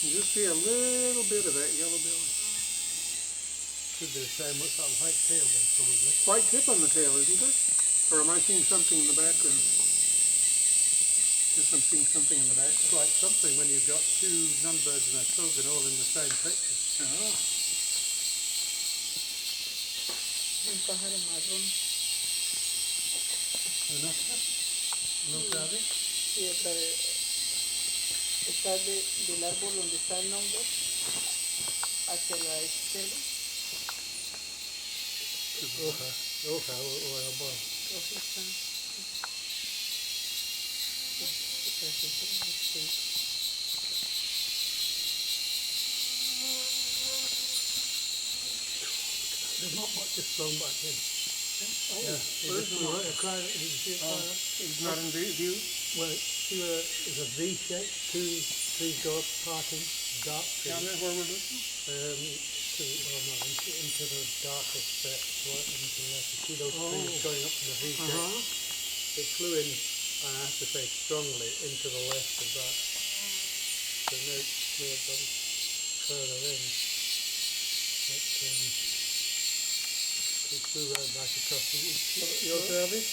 You just see a little bit of that yellow belly. Should be the same. What's that white tail then, probably? White tip on the tail, isn't there? Or am I seeing something in the background? Guess I'm seeing something in the background. It's like something when you've got two Nunbirds and a Pilgrim all in the same picture. Ah. Un pájaro marrón. Monasa? ¿No sabe? Sí, otra vez. Está del árbol donde está el Nunbird hacia la izquierda. Hoja o árbol. Hojita. There's not much just flown back in. Oh, Yeah, where's the one? did you see it fly up? It's not in view? Well, see where there's a V shape, two trees go up, parting, dark trees. Down there where we're looking? Into the darkest bit, right into the left. You see those trees going up to the V shape? It flew in, and I have to say strongly, into the left of that. So now it may have gone further in. But it flew right back across the... You observe it?